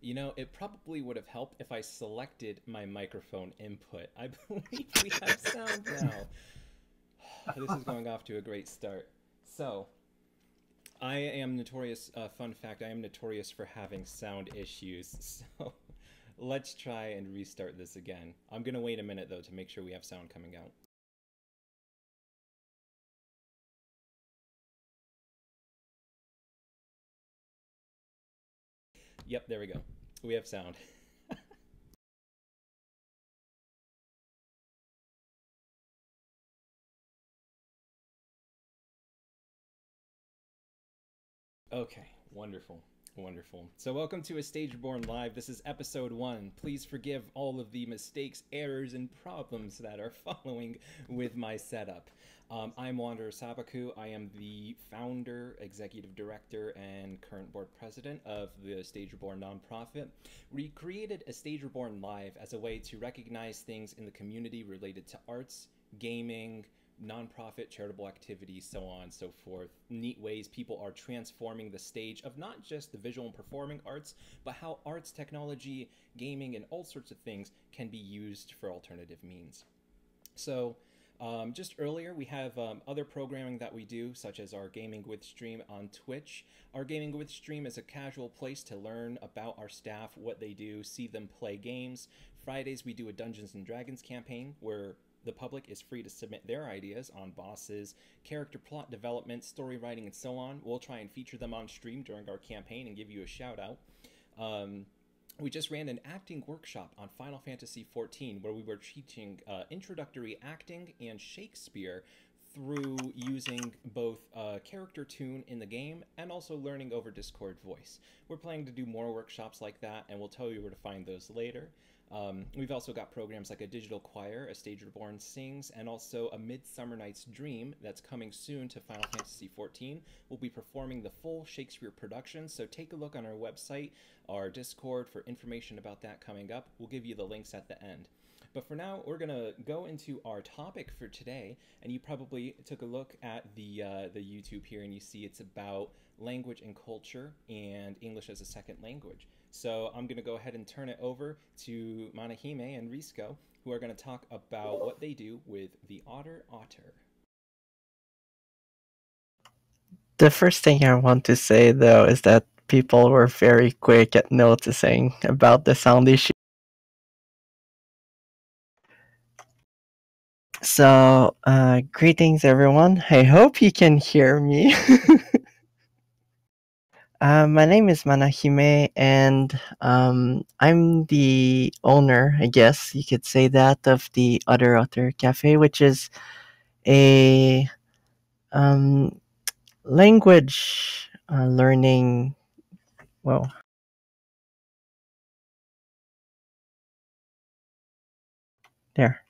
You know, it probably would have helped if I selected my microphone input. I believe we have sound now. This is going off to a great start. So, I am notorious, fun fact, I am notorious for having sound issues. So, let's try and restart this again. I'm going to wait a minute, though, to make sure we have sound coming out. Yep, there we go. We have sound. Okay, wonderful. Wonderful. So, welcome to A Stage Reborn Live. This is episode 1. Please forgive all of the mistakes, errors, and problems that are following with my setup. I'm Wanderer Sabaku. I am the founder, executive director, and current board president of the Stage Reborn nonprofit. We created A Stage Reborn Live as a way to recognize things in the community related to arts, gaming, nonprofit, charitable activities, so on and so forth. Neat ways people are transforming the stage of not just the visual and performing arts, but how arts, technology, gaming, and all sorts of things can be used for alternative means. So, just earlier, we have other programming that we do, such as our Gaming with Stream on Twitch. Our Gaming with Stream is a casual place to learn about our staff, what they do, see them play games. Fridays, we do a Dungeons and Dragons campaign where the public is free to submit their ideas on bosses, character plot development, story writing, and so on. We'll try and feature them on stream during our campaign and give you a shout out. We just ran an acting workshop on Final Fantasy XIV where we were teaching introductory acting and Shakespeare through using both character tune in the game and also learning over Discord voice. We're planning to do more workshops like that, and we'll tell you where to find those later. We've also got programs like a digital choir, A Stage Reborn Sings, and also a Midsummer Night's Dream that's coming soon to Final Fantasy XIV. We'll be performing the full Shakespeare production, so take a look on our website, our Discord, for information about that coming up. We'll give you the links at the end. But for now, we're going to go into our topic for today, and you probably took a look at the YouTube here, and you see it's about language and culture and English as a second language. So I'm going to go ahead and turn it over to Manahime and Risco, who are going to talk about what they do with the Otter. The first thing I want to say, though, is that people were very quick at noticing about the sound issue. So, greetings, everyone. I hope you can hear me. My name is Manahime, and I'm the owner, I guess you could say that, of the Otter Cafe, which is a language learning, well, there,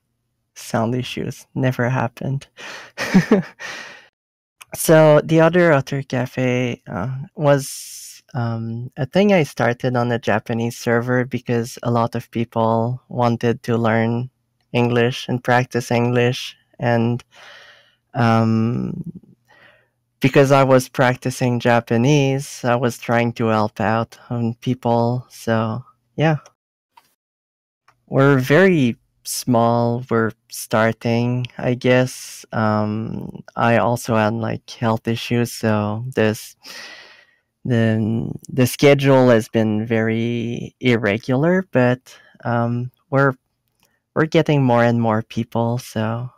sound issues never happened. So the Otter Cafe was a thing I started on a Japanese server because a lot of people wanted to learn English and practice English, and because I was practicing Japanese, I was trying to help out on people. So yeah, we're very small. We're starting, I guess. I also had like health issues, so the schedule has been very irregular, but we're getting more and more people, so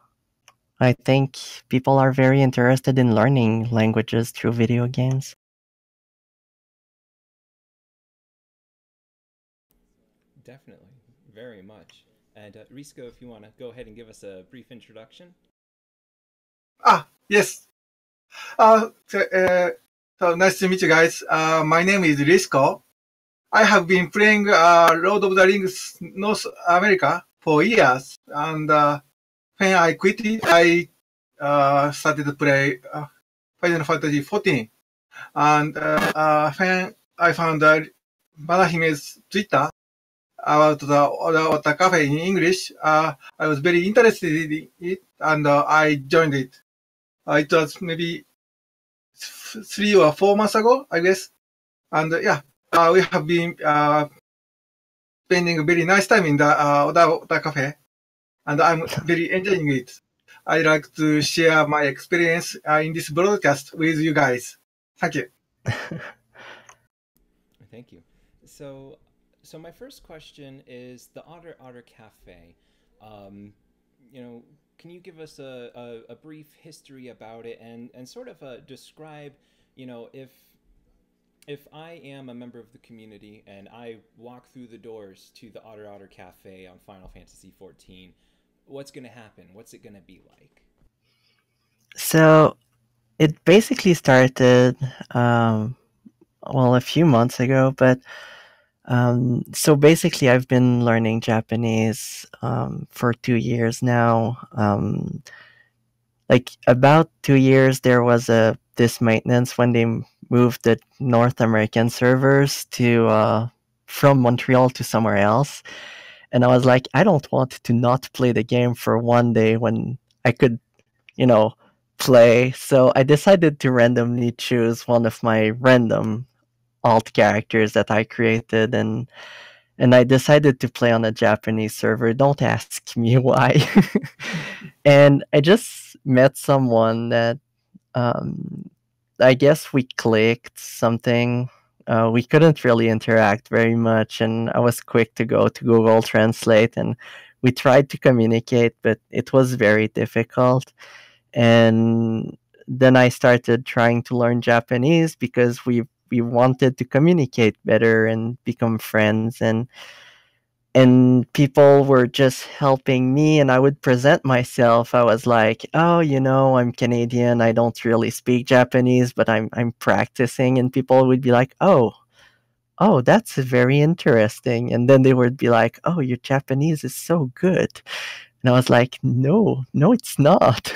I think people are very interested in learning languages through video games. Definitely, very much. And Risco, if you want to go ahead and give us a brief introduction. Yes. So nice to meet you guys. My name is Risco. I have been playing Lord of the Rings North America for years, and when I quit it, I started to play Final Fantasy XIV. And when I found Manahime's Twitter about the Otter Cafe in English, I was very interested in it, and I joined it. It was maybe 3 or 4 months ago, I guess. And we have been spending a very nice time in the Otter Cafe, and I'm very enjoying it. I like to share my experience in this broadcast with you guys. Thank you. Thank you. So, so my first question is the Otter Cafe. Um, can you give us a brief history about it and sort of describe, if I am a member of the community and I walk through the doors to the Otter Cafe on Final Fantasy XIV, what's going to happen? What's it going to be like? So it basically started, a few months ago, but so basically I've been learning Japanese for 2 years now. Like about 2 years, there was this maintenance when they moved the North American servers to from Montreal to somewhere else, and I was like, I don't want to not play the game for one day when I could, you know, play. So I decided to randomly choose one of my random alt characters that I created, and I decided to play on a Japanese server. Don't ask me why. And I just met someone that um, I guess we clicked something. We couldn't really interact very much, and I was quick to go to Google Translate, and we tried to communicate, but it was very difficult. And then I started trying to learn Japanese because we wanted to communicate better and become friends, and people were just helping me, and I would present myself. I was like, oh, I'm Canadian, I don't really speak Japanese, but I'm practicing. And people would be like, oh, that's very interesting. And then they would be like, oh, your Japanese is so good. And I was like, no, it's not.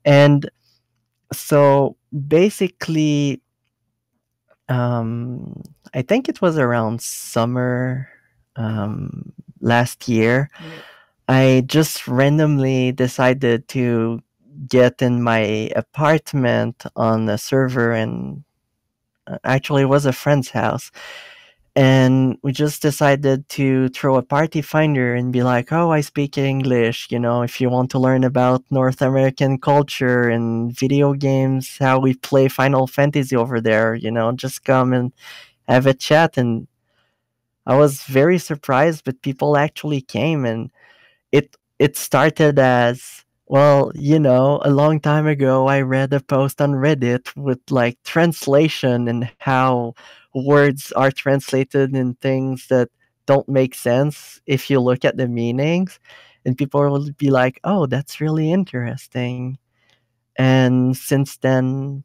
And so basically, I think it was around summer last year. I just randomly decided to get in my apartment on a server, and actually, it was a friend's house. And we just decided to throw a party finder and be like, oh, I speak English. If you want to learn about North American culture and video games, how we play Final Fantasy over there, just come and have a chat. And I was very surprised, but people actually came, and it started as, well, a long time ago I read a post on Reddit with like translation and how words are translated in things that don't make sense if you look at the meanings, and people will be like, oh, that's really interesting. And since then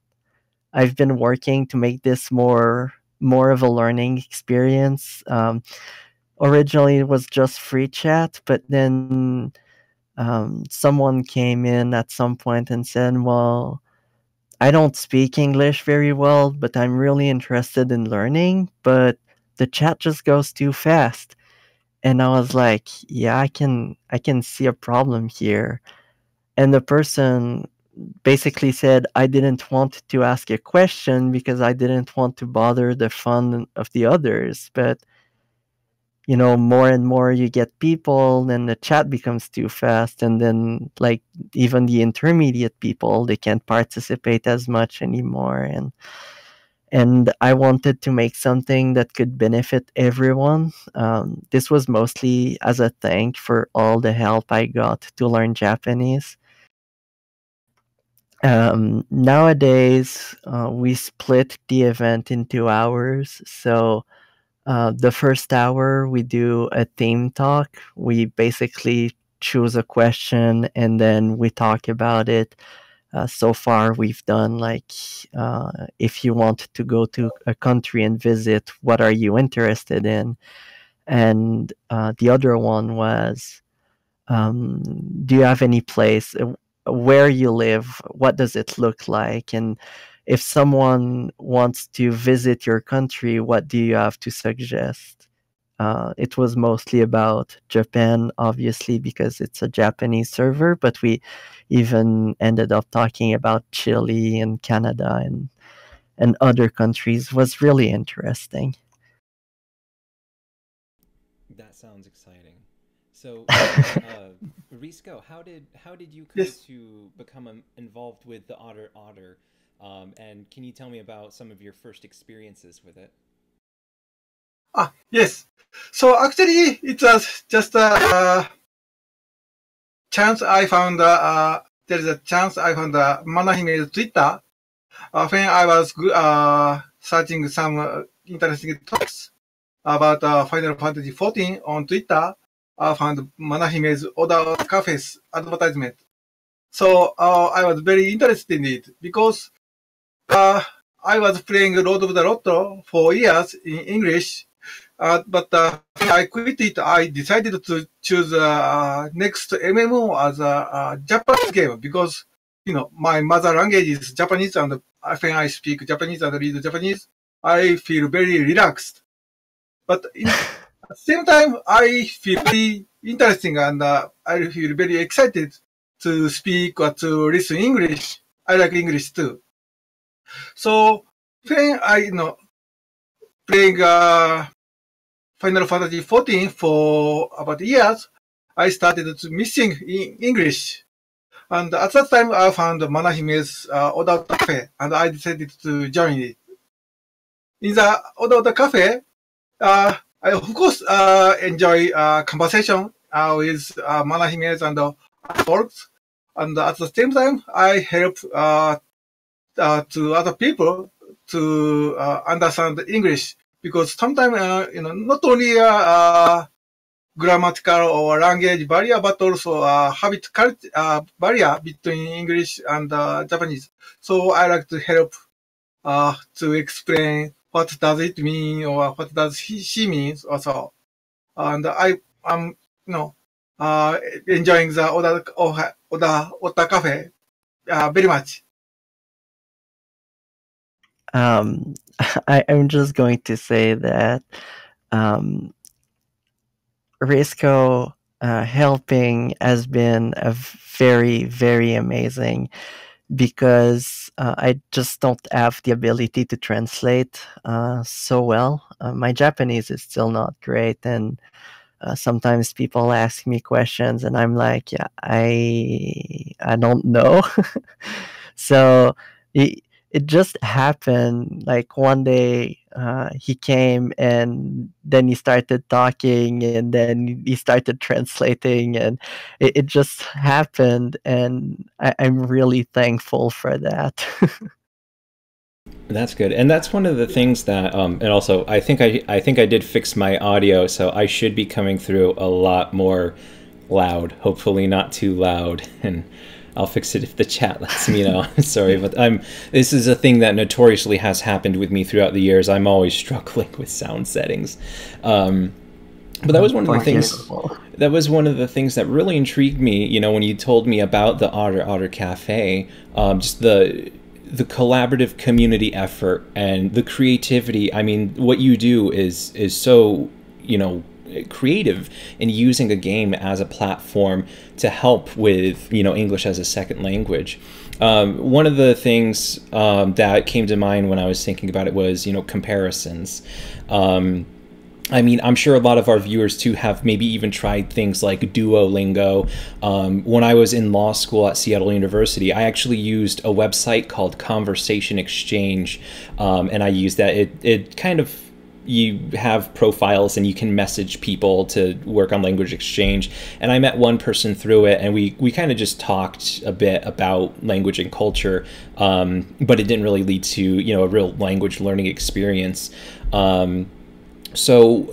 I've been working to make this more of a learning experience. Originally it was just free chat, but then someone came in at some point and said, well, I don't speak English very well, but I'm really interested in learning, but the chat just goes too fast. And I was like, yeah, I can see a problem here. And the person basically said I didn't want to ask a question because I didn't want to bother the fun of the others. But more and more you get people, then the chat becomes too fast, and then like even the intermediate people, they can't participate as much anymore. And I wanted to make something that could benefit everyone. This was mostly as a thank for all the help I got to learn Japanese. Nowadays, we split the event in 2 hours. So the first hour, we do a theme talk. We basically choose a question and then we talk about it. So far, we've done like if you want to go to a country and visit, what are you interested in? And the other one was, do you have any place where you live? What does it look like? And if someone wants to visit your country, what do you have to suggest? It was mostly about Japan, obviously, because it's a Japanese server, but we even ended up talking about Chile and Canada and other countries. It was really interesting. That sounds exciting. So, Risco, how did you come Yes. to become involved with the Otter? And can you tell me about some of your first experiences with it? Yes. So actually, it was just a chance I found. There is a chance I found Manahime's Twitter when I was searching some interesting topics about Final Fantasy XIV on Twitter. I found Manahime's Oda Cafe's advertisement. So I was very interested in it because uh, I was playing Lord of the Lotto for years in English, but when I quit it, I decided to choose next MMO as a Japanese game because, my mother language is Japanese, and when I speak Japanese and read Japanese, I feel very relaxed. But at the same time, I feel very interesting, and I feel very excited to speak or to listen English. I like English too. So when I, playing Final Fantasy XIV for about years, I started to missing in English. And at that time, I found Manahime's Oda Cafe, and I decided to join it. In the Oda Cafe, I of course enjoy conversation with Manahime's and folks. And at the same time, I help to other people to understand English because sometimes not only grammatical or language barrier but also habit barrier between English and Japanese. So I like to help to explain what does it mean or what does she means also. And I am enjoying the Oda Cafe very much. I'm just going to say that um, Risco helping has been a very, very amazing because I just don't have the ability to translate so well. My Japanese is still not great, and sometimes people ask me questions, and I'm like, yeah, I don't know. So it, it just happened like one day he came and then he started talking and then he started translating and it just happened and I'm really thankful for that. That's good, and that's one of the things that, and also I think I did fix my audio, so I should be coming through a lot more loud. Hopefully, not too loud, and I'll fix it if the chat lets me know. Sorry, but this is a thing that notoriously has happened with me throughout the years. I'm always struggling with sound settings. But that was one of the things. That was one of the things that really intrigued me. You know, when you told me about the Otter Cafe, just the collaborative community effort and the creativity. I mean, what you do is so, creative in using a game as a platform to help with, English as a second language. One of the things that came to mind when I was thinking about it was, comparisons. I mean, I'm sure a lot of our viewers too have maybe even tried things like Duolingo. When I was in law school at Seattle University, I actually used a website called Conversation Exchange, and I used that. It kind of, you have profiles and you can message people to work on language exchange. And I met one person through it, and we kind of just talked a bit about language and culture, but it didn't really lead to a real language learning experience. So,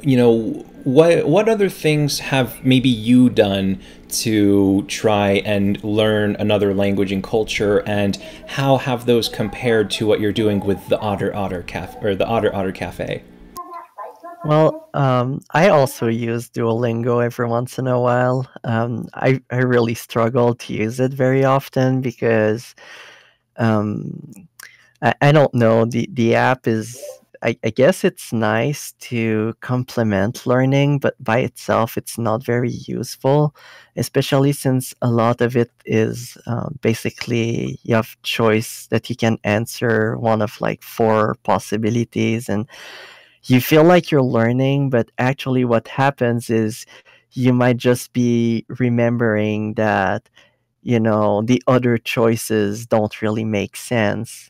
what other things have maybe you done to try and learn another language and culture, and how have those compared to what you're doing with the Otter Cafe or the Otter Cafe? Well, I also use Duolingo every once in a while. I really struggle to use it very often because um, I don't know. The app is, I guess it's nice to complement learning, but by itself, it's not very useful, especially since a lot of it is basically you have choice that you can answer one of like four possibilities, and you feel like you're learning, but actually, what happens is you might just be remembering that, the other choices don't really make sense.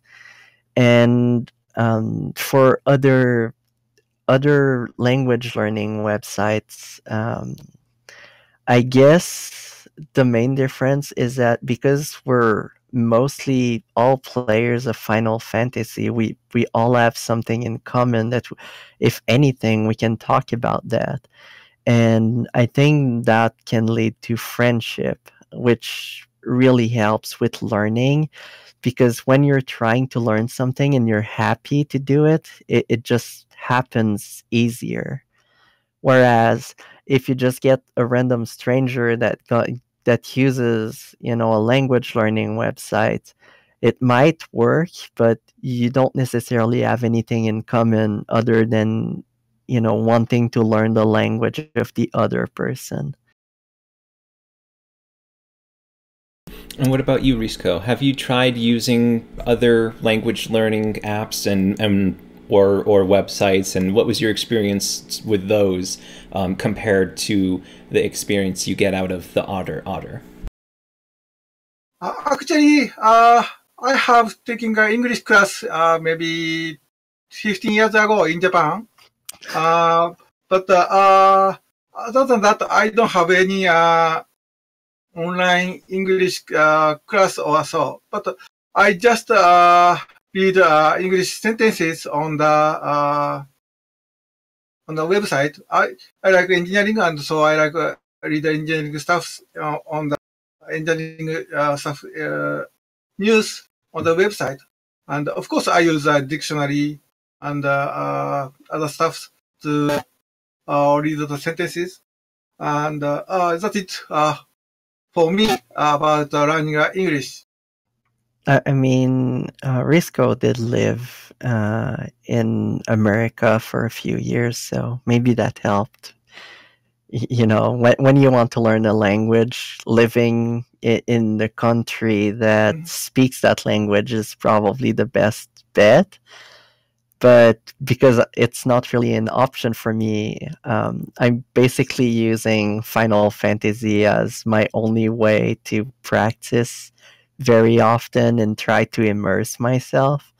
And for other language learning websites, I guess the main difference is that because we're mostly all players of Final Fantasy, we all have something in common that, if anything, we can talk about that. And I think that can lead to friendship, which really helps with learning, because when you're trying to learn something and you're happy to do it, it just happens easier. Whereas if you just get a random stranger that uses, a language learning website, it might work, but you don't necessarily have anything in common other than, wanting to learn the language of the other person. And what about you, Risco? Have you tried using other language learning apps and or websites, and what was your experience with those compared to the experience you get out of the Otter? Actually, I have taken an English class maybe 15 years ago in Japan. But other than that, I don't have any online English class or so. But I just read English sentences on the website. I like engineering, and so I like read engineering stuff on the engineering stuff news on the website. And of course, I use a dictionary and other stuff to read the sentences. And that's it for me about learning English. I mean, Risco did live in America for a few years, so maybe that helped. When you want to learn a language, living in the country that speaks that language is probably the best bet. But because it's not really an option for me, I'm basically using Final Fantasy as my only way to practice very often and try to immerse myself.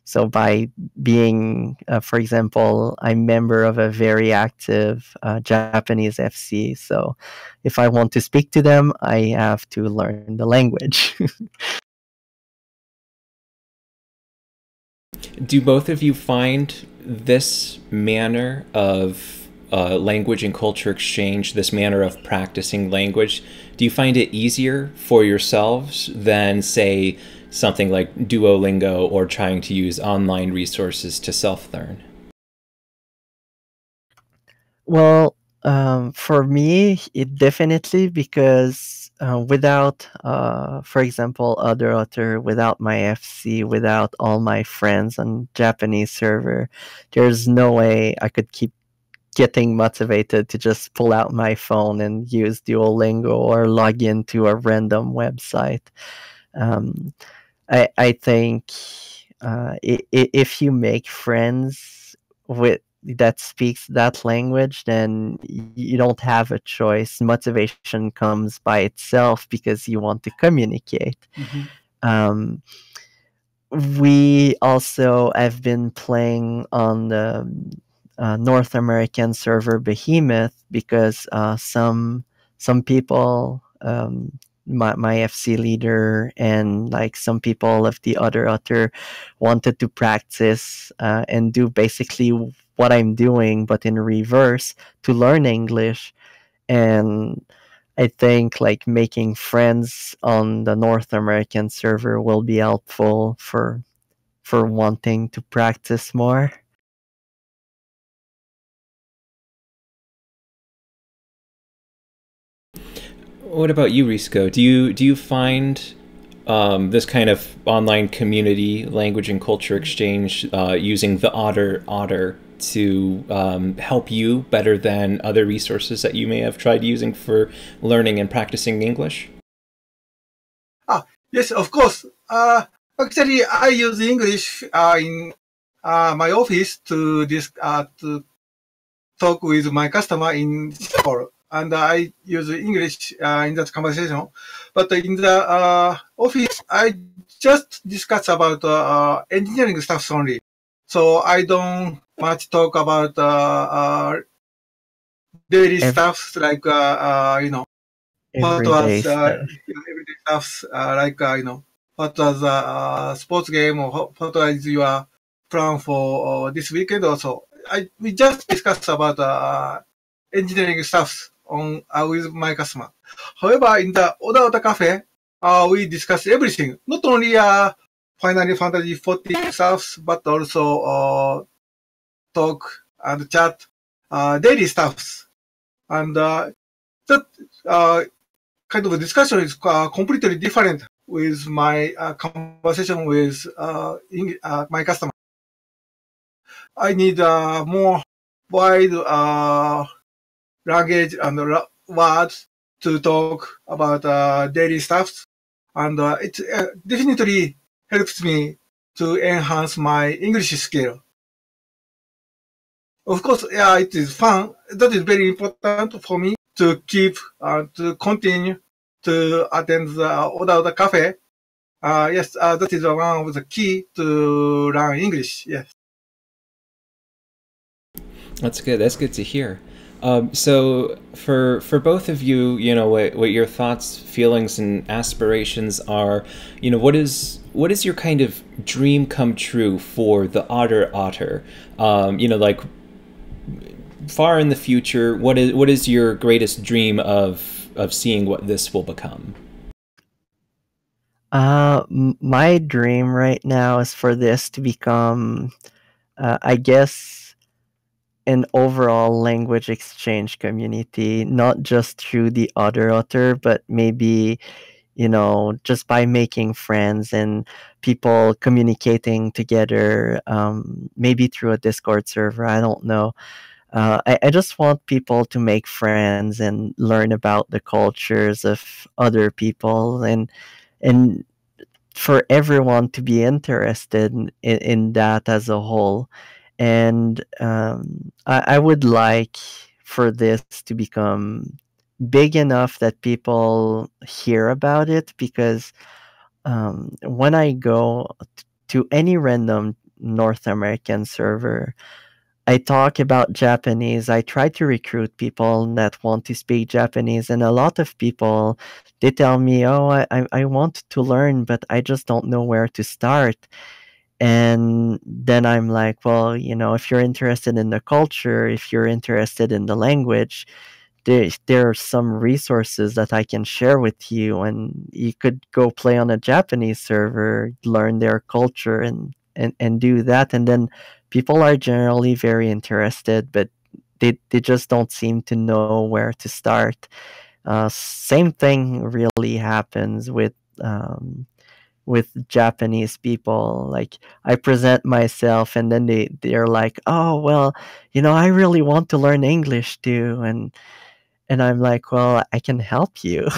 So by being, for example, I'm member of a very active Japanese FC. So if I want to speak to them, I have to learn the language. Do both of you find this manner of language and culture exchange, this manner of practicing language, do you find it easier for yourselves than, say, something like Duolingo or trying to use online resources to self-learn? Well, for me, it definitely, because without, for example, Otter, without my FC, without all my friends on Japanese server, there's no way I could keep getting motivated to just pull out my phone and use Duolingo or log into a random website. Um, I think if you make friends with that speaks that language, then you don't have a choice. Motivation comes by itself because you want to communicate. Um, we also have been playing on the North American server Behemoth because some people, my FC leader and like some people of the other Otter wanted to practice and do basically what I'm doing, but in reverse to learn English. And I think like making friends on the North American server will be helpful for wanting to practice more. What about you, Risco? Do you find this kind of online community, language and culture exchange, using the Otter to help you better than other resources that you may have tried using for learning and practicing English? Yes, of course. Actually, I use English in my office to talk with my customer in Singapore, and I use English in that conversation. But in the office, I just discuss about engineering stuff only. So I don't much talk about daily stuff like what Everyday was stuff. everyday stuff like what was sports game or what was your plan for this weekend also. We just discussed about engineering stuff on with my customer. However, in the Otter Cafe, we discuss everything, not only Final Fantasy XIV stuff, but also talk and chat daily stuffs. And that kind of discussion is completely different with my conversation with my customer. I need more wide language and words to talk about daily stuff, and it definitely helps me to enhance my English skill. Of course, yeah, it is fun. That is very important for me to keep to continue to attend the cafe. Yes, that is one of the key to learn English. Yes. That's good. That's good to hear. So for both of you, what your thoughts, feelings, and aspirations are. What is your kind of dream come true for the Otter? Like far in the future, what is your greatest dream of seeing what this will become? My dream right now is for this to become, I guess, an overall language exchange community, not just through the Otter, but maybe, just by making friends and people communicating together, maybe through a Discord server. I don't know. I just want people to make friends and learn about the cultures of other people, and for everyone to be interested in that as a whole. And I would like for this to become big enough that people hear about it, because when I go to any random North American server, I talk about Japanese. I try to recruit people that want to speak Japanese, and a lot of people, they tell me, "Oh, I want to learn, but I just don't know where to start." And then I'm like, well, if you're interested in the culture, if you're interested in the language, there are some resources that I can share with you, and you could go play on a Japanese server, learn their culture, and do that. And then people are generally very interested, but they just don't seem to know where to start. Same thing really happens with Japanese people. Like, I present myself, and then they're like, "Oh, well, I really want to learn English too." And I'm like, "Well, I can help you."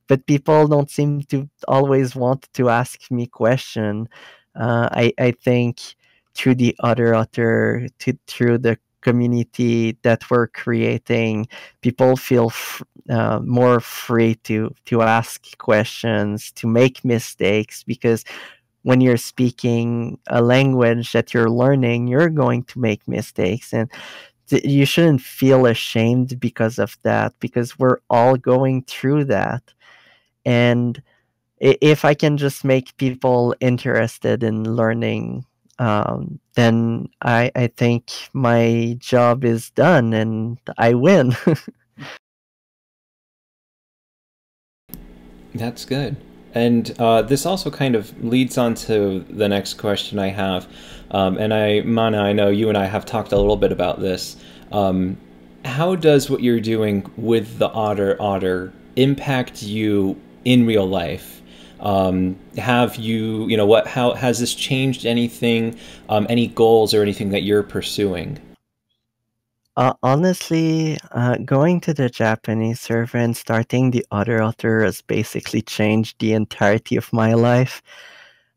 But people don't seem to always want to ask me question. I think through the through the community that we're creating, people feel more free to ask questions, to make mistakes, because when you're speaking a language that you're learning, you're going to make mistakes, and you shouldn't feel ashamed because of that, because we're all going through that. And if I can just make people interested in learning then I think my job is done and I win. That's good. And this also kind of leads on to the next question I have. Mana, I know you and I have talked a little bit about this. How does what you're doing with the Otter impact you in real life? Have you, how has this changed anything, any goals or anything that you're pursuing? Honestly, going to the Japanese server and starting the Otter has basically changed the entirety of my life.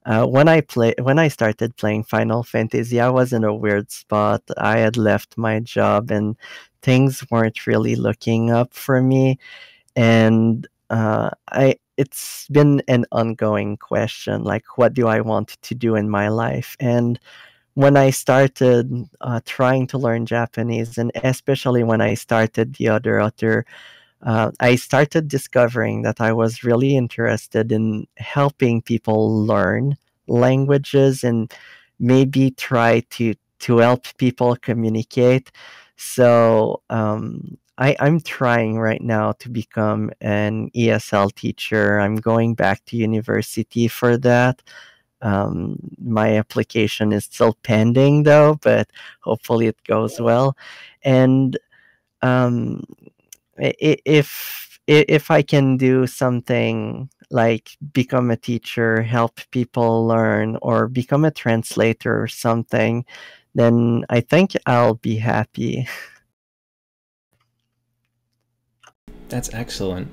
When I started playing Final Fantasy, I was in a weird spot. I had left my job and things weren't really looking up for me. And it's been an ongoing question, like what do I want to do in my life? And when I started trying to learn Japanese, and especially when I started the Otter, I started discovering that I was really interested in helping people learn languages and maybe try to help people communicate. So I'm trying right now to become an ESL teacher. I'm going back to university for that. My application is still pending though, but hopefully it goes well. And um, if I can do something like become a teacher, help people learn, or become a translator or something, then I think I'll be happy. That's excellent.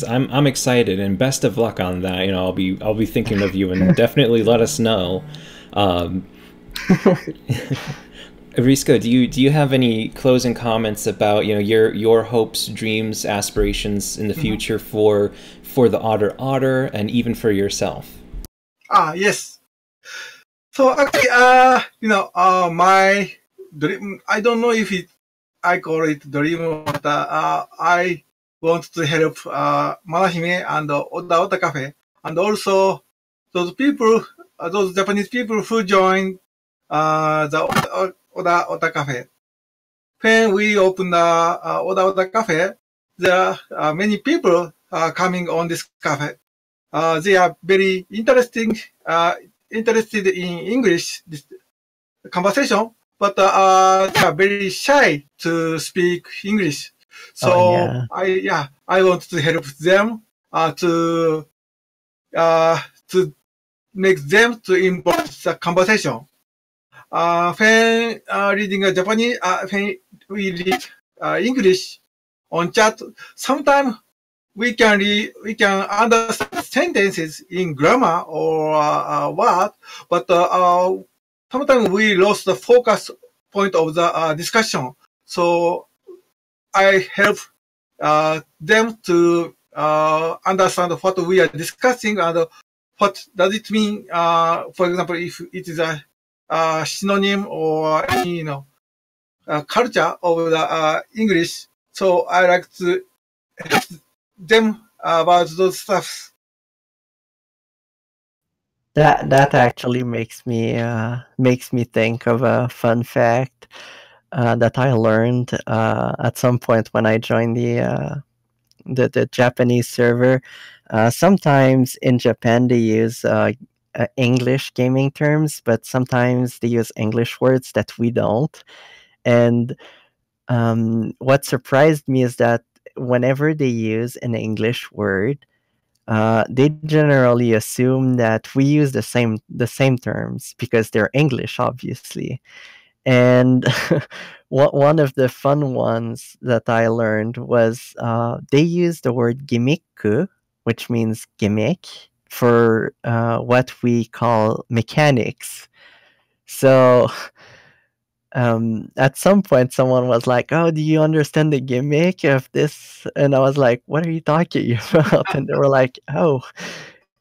I'm excited and best of luck on that. I'll be thinking of you and definitely let us know. Um, Risco, do you have any closing comments about your hopes, dreams, aspirations in the future for the Otter and even for yourself? Yes. So actually, my dream, I don't know if I call it dream or not. I want to help Manahime and Oda Cafe, and also those people, those Japanese people who join the Oda Cafe. When we open the Oda Cafe, there are many people coming on this cafe. They are very interested in English conversation, but they are very shy to speak English. So I want to help them to make them to improve the conversation. When reading a Japanese, when we read English on chat, sometimes we can understand sentences in grammar or word, but sometimes we lost the focus point of the discussion. So I help them to understand what we are discussing and what does it mean. For example, if it is a synonym or culture of the English. So I like to help them about those stuff. That actually makes me think of a fun fact that I learned at some point when I joined the Japanese server. Sometimes in Japan they use English gaming terms, but sometimes they use English words that we don't. And what surprised me is that whenever they use an English word, they generally assume that we use the same terms because they're English, obviously. And one of the fun ones that I learned was they use the word gimmick, which means gimmick, for what we call mechanics. So at some point, someone was like, "Oh, do you understand the gimmick of this?" And I was like, "What are you talking about?" And they were like, "Oh,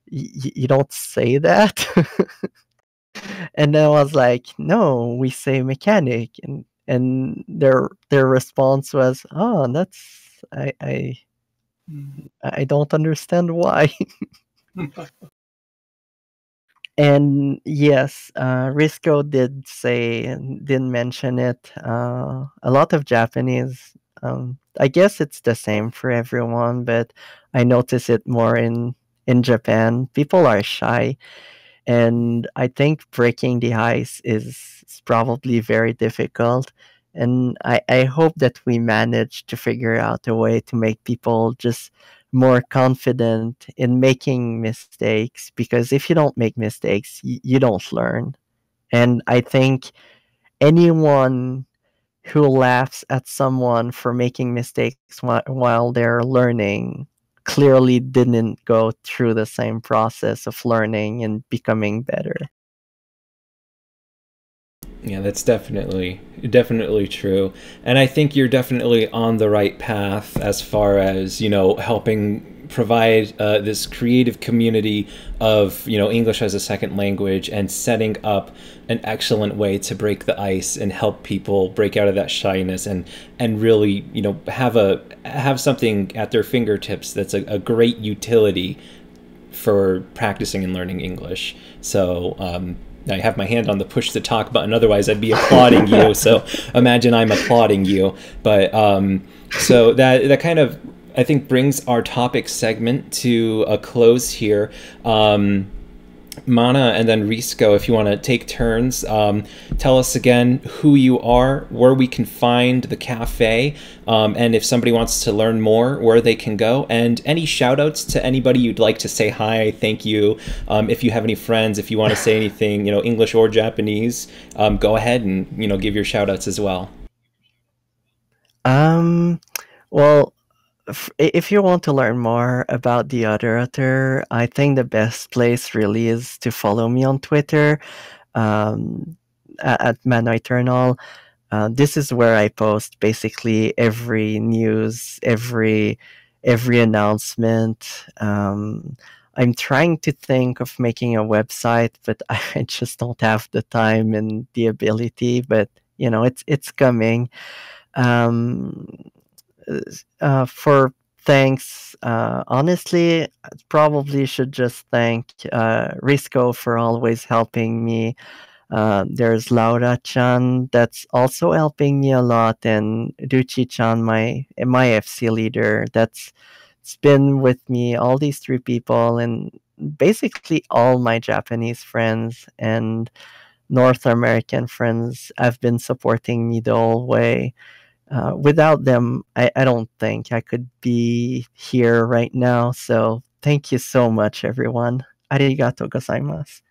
you don't say that." And then I was like, "No, we say mechanic." And their response was, "Oh, that's I don't understand why." And yes, Risco didn't mention it. A lot of Japanese, I guess it's the same for everyone, but I notice it more in Japan. People are shy, and I think breaking the ice is probably very difficult. And I hope that we manage to figure out a way to make people just more confident in making mistakes, because if you don't make mistakes, you don't learn. And I think anyone who laughs at someone for making mistakes while they're learning clearly didn't go through the same process of learning and becoming better. Yeah, that's definitely true. And I think you're definitely on the right path as far as, helping provide this creative community of, English as a second language, and setting up an excellent way to break the ice and help people break out of that shyness and really, have something at their fingertips that's a great utility for practicing and learning English. So, I have my hand on the push to talk button. Otherwise, I'd be applauding you. So imagine I'm applauding you. But so that kind of, I think, brings our topic segment to a close here. Mana and then Risco, if you want to take turns, tell us again who you are, where we can find the cafe, and if somebody wants to learn more, where they can go, and any shout outs to anybody you'd like to say hi, thank you. If you have any friends, if you want to say anything, English or Japanese, go ahead and, give your shout outs as well. Well, if you want to learn more about the Otter, I think the best place really is to follow me on Twitter, at Mano Eternal. This is where I post basically every news, every announcement. I'm trying to think of making a website, but I just don't have the time and the ability. But it's coming. For thanks, honestly, I probably should just thank Risco for always helping me. There's Laura-chan that's also helping me a lot, and Ruchi-chan, my FC leader, it's been with me. All these three people, and basically all my Japanese friends and North American friends have been supporting me the whole way. Without them, I don't think I could be here right now. So thank you so much, everyone. Arigatou gozaimasu.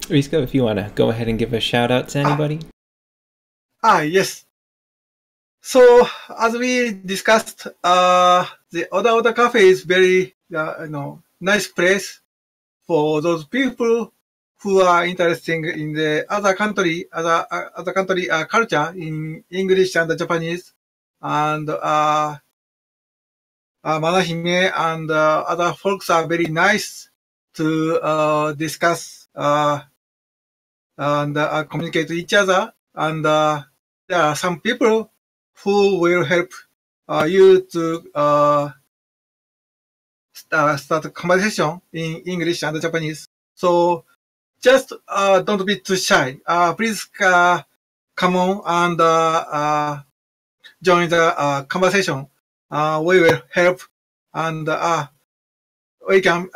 Risco, if you want to go ahead and give a shout out to anybody. Yes. So, as we discussed, the Otter Cafe is very, nice place for those people who are interested in the other country culture in English and Japanese, and Manahime and other folks are very nice to discuss and communicate with each other. And there are some people who will help you to start a conversation in English and Japanese. So just don't be too shy. Please come on and join the conversation. We will help, and we can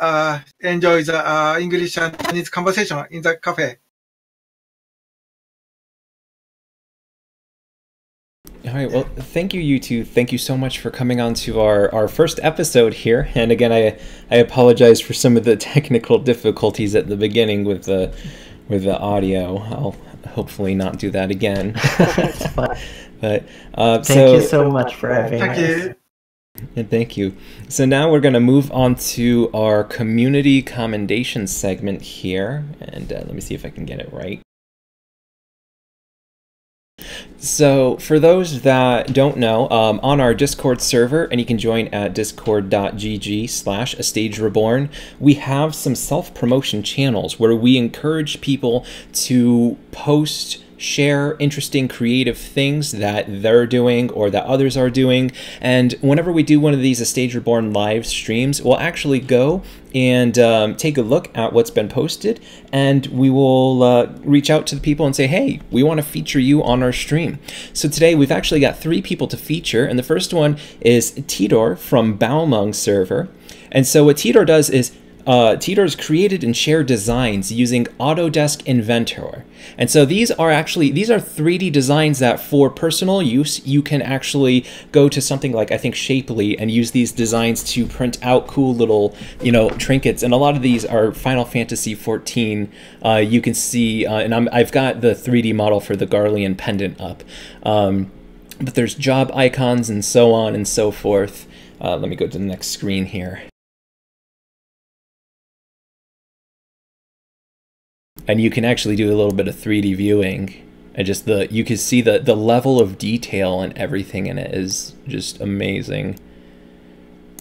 enjoy the English and Chinese conversation in the cafe. All right. Well, thank you, you two. Thank you so much for coming on to our first episode here. And again, I apologize for some of the technical difficulties at the beginning with the audio. I'll hopefully not do that again. It's fine. But thank you so much for having us. Thank you. And thank you. So now we're going to move on to our community commendation segment here. And let me see if I can get it right. So for those that don't know, on our Discord server, and you can join at discord.gg/astagereborn, we have some self-promotion channels where we encourage people to post share interesting creative things that they're doing or that others are doing. And whenever we do one of these A Stage Reborn live streams, we'll actually go and take a look at what's been posted, and we will reach out to the people and say, hey, we want to feature you on our stream. So today we've actually got 3 people to feature, and the first one is Tidor from Baomeng server. And so what Tidor does is Tidor's created and shared designs using Autodesk Inventor. And so these are 3D designs that for personal use, you can actually go to something like, I think, Shapely and use these designs to print out cool little, trinkets. And a lot of these are Final Fantasy XIV. You can see, and I've got the 3D model for the Garlean pendant up. But there's job icons and so on and so forth. Let me go to the next screen here. And you can actually do a little bit of 3D viewing, and just you can see the level of detail and everything in it is just amazing.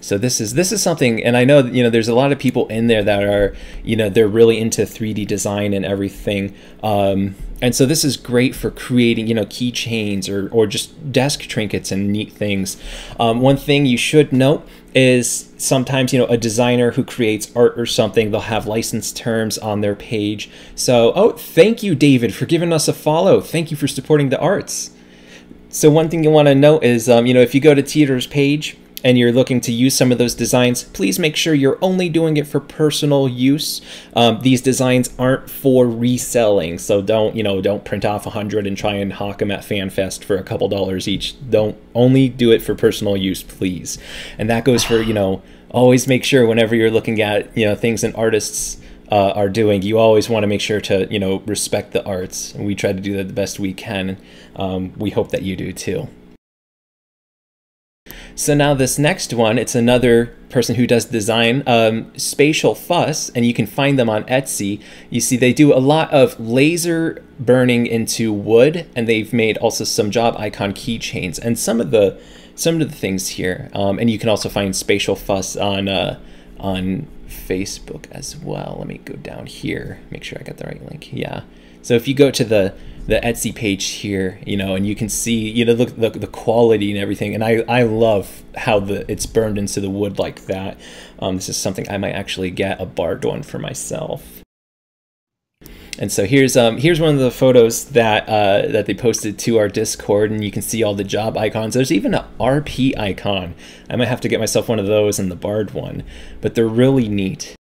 So this is something, and I know there's a lot of people in there that are they're really into 3D design and everything, and so this is great for creating keychains or just desk trinkets and neat things. One thing you should note is sometimes a designer who creates art or something, they'll have license terms on their page. So thank you, David, for giving us a follow. Thank you for supporting the arts. So one thing you want to note is if you go to Tidor's page and you're looking to use some of those designs, please make sure you're only doing it for personal use. These designs aren't for reselling, so don't print off 100 and try and hawk them at FanFest for a couple dollars each. Don't only do it for personal use, please. And that goes for always make sure whenever you're looking at things an artists are doing, you always want to make sure to respect the arts. And we try to do that the best we can. We hope that you do too. So now this next one, it's another person who does design, Spatial Fuss, and you can find them on Etsy. You see they do a lot of laser burning into wood, and they've made also some job icon keychains and some of the things here. And you can also find Spatial Fuss on Facebook as well. Let me go down here, make sure I got the right link. Yeah. So if you go to the Etsy page here, and you can see, look the quality and everything. And I love how it's burned into the wood like that. This is something I might actually get a barred one for myself. And so here's one of the photos that they posted to our Discord, and you can see all the job icons. There's even an RP icon. I might have to get myself one of those and the barred one, but they're really neat.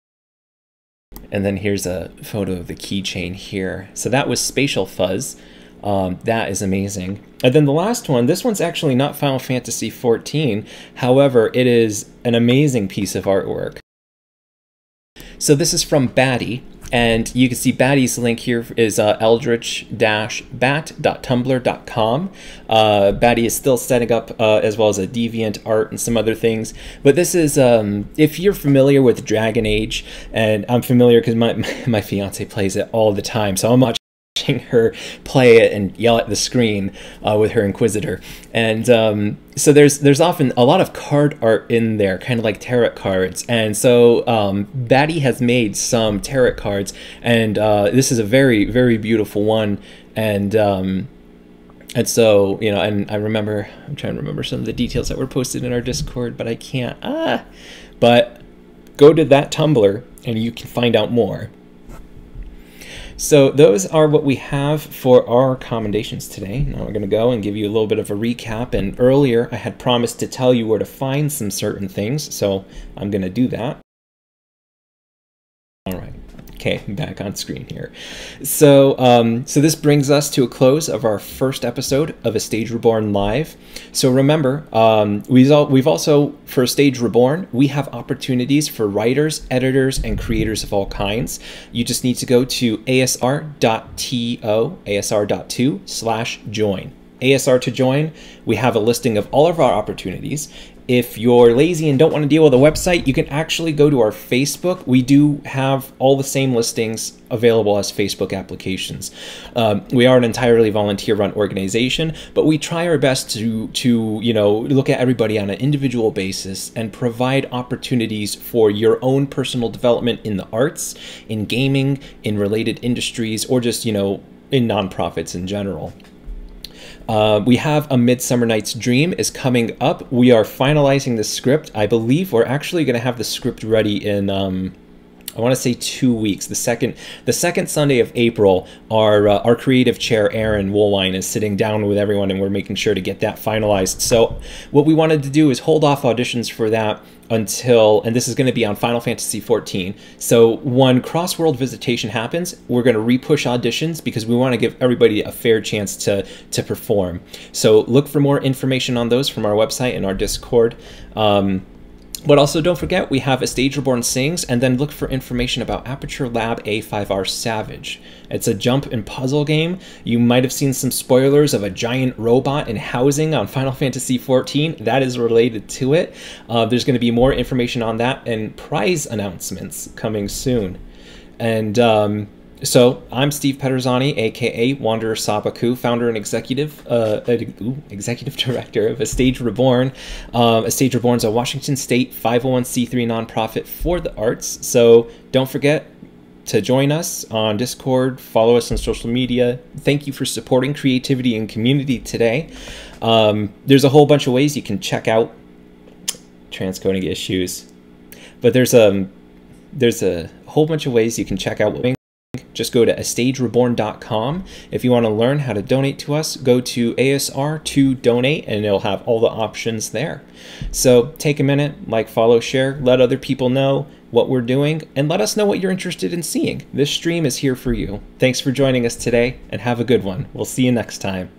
And then here's a photo of the keychain here. So that was Spatial Fuzz. That is amazing. And then the last one, this one's actually not Final Fantasy XIV. However, it is an amazing piece of artwork. So this is from Batty. And you can see Batty's link here is eldritch-bat.tumblr.com. Batty is still setting up as well as a Deviant Art and some other things. But this is, if you're familiar with Dragon Age, and I'm familiar because my fiance plays it all the time, so I'm watching her play it and yell at the screen with her Inquisitor. And so there's often a lot of card art in there, kind of like tarot cards. And so Batty has made some tarot cards, and this is a very, very beautiful one. And so, and I'm trying to remember some of the details that were posted in our Discord, but I can't. But go to that Tumblr and you can find out more. So those are what we have for our commendations today. Now we're going to go and give you a little bit of a recap. And earlier I had promised to tell you where to find some certain things, so I'm going to do that. All right. Okay, back on screen here. So so this brings us to a close of our first episode of A Stage Reborn Live. So remember, we've also, for A Stage Reborn, we have opportunities for writers, editors, and creators of all kinds. You just need to go to asr.to/join. ASR to join, we have a listing of all of our opportunities. If you're lazy and don't want to deal with a website, you can actually go to our Facebook. We do have all the same listings available as Facebook applications. We are an entirely volunteer-run organization, but we try our best to look at everybody on an individual basis and provide opportunities for your own personal development in the arts, in gaming, in related industries, or just in nonprofits in general. We have A Midsummer Night's Dream is coming up. We are finalizing the script. I believe we're actually going to have the script ready in, I want to say 2 weeks. The second Sunday of April, our creative chair, Aaron Woolwine, is sitting down with everyone, and we're making sure to get that finalized. So what we wanted to do is hold off auditions for that until, and this is going to be on Final Fantasy XIV. So when Cross-World Visitation happens, we're going to re-push auditions because we want to give everybody a fair chance to perform. So look for more information on those from our website and our Discord. But also don't forget, we have A Stage Reborn Sings, and then look for information about Aperture Lab A5R Savage. It's a jump and puzzle game. You might have seen some spoilers of a giant robot in housing on Final Fantasy XIV. That is related to it. There's going to be more information on that and prize announcements coming soon. And so I'm Steve Pederzani, aka Wanderer Sabaku, founder and executive director of A Stage Reborn. A Stage Reborn is a Washington State 501c3 nonprofit for the arts. So don't forget to join us on Discord, follow us on social media. Thank you for supporting creativity and community today. There's a whole bunch of ways you can check out transcoding issues, but there's a whole bunch of ways you can check out. Just go to astagereborn.com. If you want to learn how to donate to us, go to ASR to donate, and it'll have all the options there. So take a minute, like, follow, share, let other people know what we're doing, and let us know what you're interested in seeing. This stream is here for you. Thanks for joining us today, and have a good one. We'll see you next time.